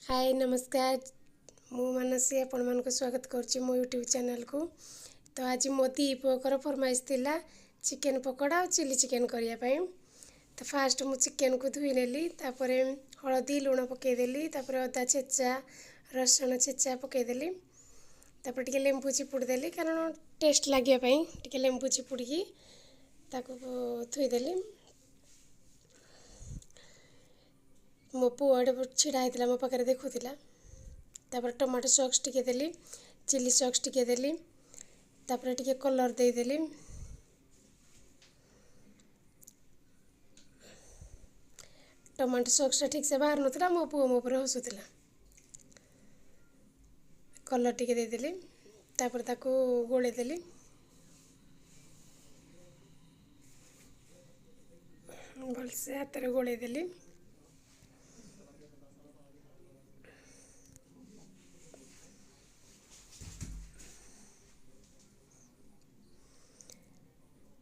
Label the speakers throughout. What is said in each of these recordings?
Speaker 1: हाय नमस्कार मु मानसी आपण मन को स्वागत करछि मो यूट्यूब चैनल को। तो आज मो दीपकर फरमाइश थिला चिकन पकोड़ा और चिली चिकन करिया पई। तो फास्ट मु चिकन को धुई नेली तापर हळदी लूण पके देली तापर अदा छेचा रसुण छेचा पके देली तापर टिके लेंबू चिपुड़ देली कारण टेस्ट लागिया पई टिके लेंबू चिपुड़ी ताको धुई देली। मो पुआड़े छिड़ा होता मो पाखे देखुला तापर टमाटो सॉस टिके देली चिली सॉस टिके देली तापर टिके कलर दे देली टमाटो सॉस ठीक से बाहर नथला मो पुओ मो पर हसुला कलर टिके दे देली तापर ताको गोले देली भलसे हाथ रे गोले देली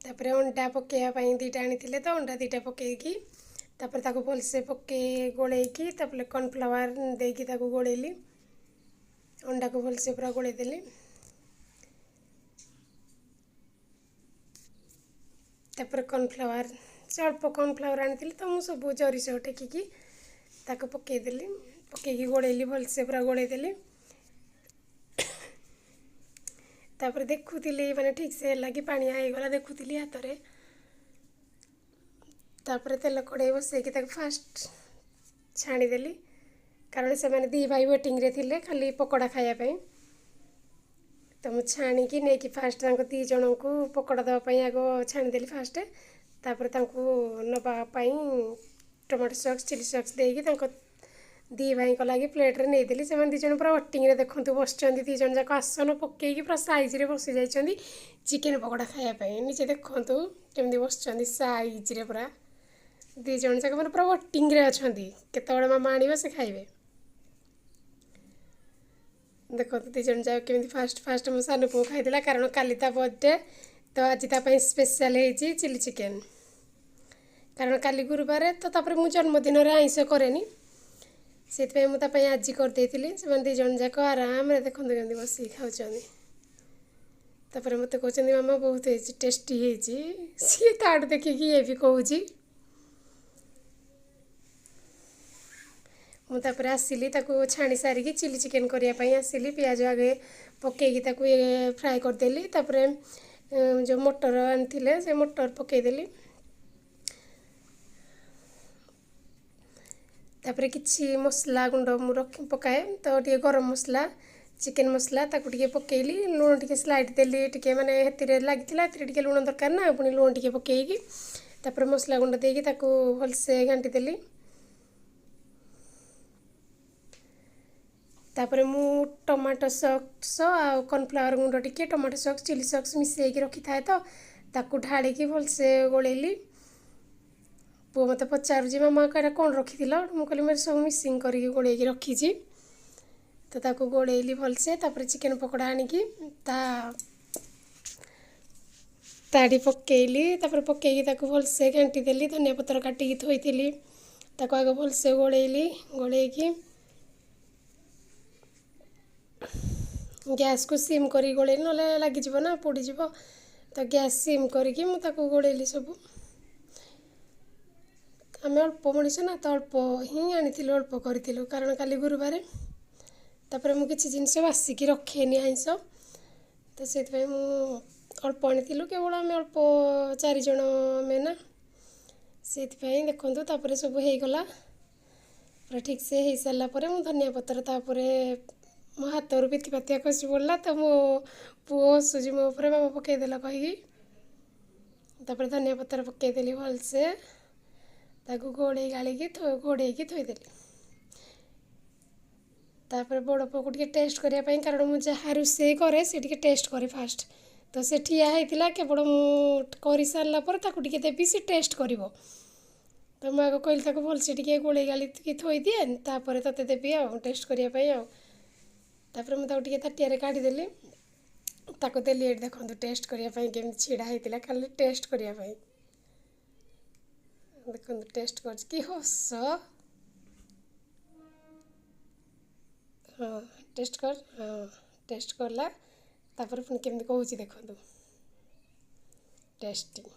Speaker 1: तापर अंडा पकईवाई दीटा आनी तो अंडा दीटा पकईकी तापर ताको भलसे पके गोलेकी तापर कॉर्नफ्लावर देकी ताको गोलेली अंडा को भलसे पूरा गोले देली तापर कॉर्नफ्लावर से अल्प कॉर्नफ्लावर आनी तो मुझे सब जरी सह टेकिकी ताको पकईदेली पकईकी गोलेली भलसे पूरा गोले देली तापर देखुली माने ठीक से लगी पानी आईगला देखुली हाथ रे तापर तेल कड़े बसैकी फास्ट छाणीदेली कारण से मैंने दी भाई वेटिंग रे थिले खाली पकोड़ा खायापी तो मुझे छाणिकी नहीं कि फास्ट दी जन को पकोड़ा देवाई आग छाणीदेली फास्ट तापर नापाई टमाटो सॉस चिली सॉस देकी दी भाई को लगी प्लेट रे नहीं देली से दी जन पूरा वेटिंग रे देखंतु बसचंदी दी जन जाक आसन पकेकी पूरा साइज रे बसी जाइछंदी चिकन पकोड़ा खायापी नीचे देखंतु केमदी बसचंदी साइज रे पूरा दी जन जाक माने पूरा वेटिंग रे अछंदी केतबेले मामा आनिबे से खाइबे देखो दी जन जाक केमदी फास्ट फास्ट मो सानो पो खाइदिला कारण काली ता बर्थडे तो आज ता पई स्पेशल हेची चिली चिकन कारण काली गुरुवार तो तापर मु जन्मदिन रे आइंस करेनी से मुझे आज करदे से दी जन जाक आराम रे देखते केमती बस खाऊँ तापर मत कहते मामा बहुत टेस्टी होती सी ताड़ देखिकी ये भी कहूँ मुझे आसिली छाणी सारिकी चिली चिकन करने आसिली पियाज आगे पकईकी फ्राए करदेली तापर जो मटर आनी से मटर पकईदेली तापर किसी मसला गुंड मु पकाए तो टे गरम मसला चिकन मसला ताकू टे पकईली लुण टे स्लाइड देली टे माने हेतिरे लागिथिला टे लुण दरकार ना पुणी लुण टे पकईकी तापर मसला गुंड देकी ताकू भलसे घांटी देली तापर मु टमाटो सॉस आ कॉर्नफ्लावर गुंड टे टमाटो सॉस चिली सॉस मिसेकी रखी थाए तो ताकू ढालिकी भलसे गोलेली पु मत पचारूँ मामा कटा कौन रखी मुझे मेरे सब मिसिंग करके गोड़े रखी तो ताको गोड़ेली भलसे तापर चिकन पकोड़ा आनिकी ताड़ी पकईली तापर पकईकी ताको भलसे घांटी देली धनिया पत्र काटिकी थोईली ताको आगे भलसे गोड़ेली गोड़ेकी गैस को सिम करी गोड़ेली ना लगिज ना पोड़ीज तो गैस सिम करके मुझे गोड़ेली सब आम अल्प मनीष ना तो अल्प ही आनी अल्प करूँ कारण काली गुरुवार तापर मुझे किसी जिनस बासिकी रखेनी आइंस तो से अल्प आनी केवल आम अल्प 4 जन आमे ना से देखु तापर सब होगला पूरा ठीक से हो सारापर मुझे धनिया पत्र तापर मो हाथ रू पिथि पातिया खसी पड़ा तो मो पुओ हसुची मो उपर मामा पकईदेला कहीकि तापर धनिया पत्र पकईदेली भलसे ताकू घोड़े गाड़ी घोड़े थोईदेली तापर बड़ पुओ टे टेस्ट करने कारण मुझे जहाँ रोसे करे से टेस्ट करे फास्ट तो से ठिया होता केवल कर सारापर टे देवी से टेस्ट कर तो मुझे आगे कहली भलसे टे गोड़े गाड़ी थोई दिए तापर तोते देवी टेस्ट करने तापर मुझे ताटिया काढ़ीदेली ताको देली ये देखो टेस्ट करने केमी छिड़ा होता खाली टेस्ट करने देखो टेस्ट कर कि हस ହଁ ଟେଷ୍ଟ କର। ହଁ ଟେଷ୍ଟ କଲା ତାପରେ ପୁଣି କେମିତି କହୁଛି ଦେଖନ୍ତୁ ଟେଷ୍ଟି।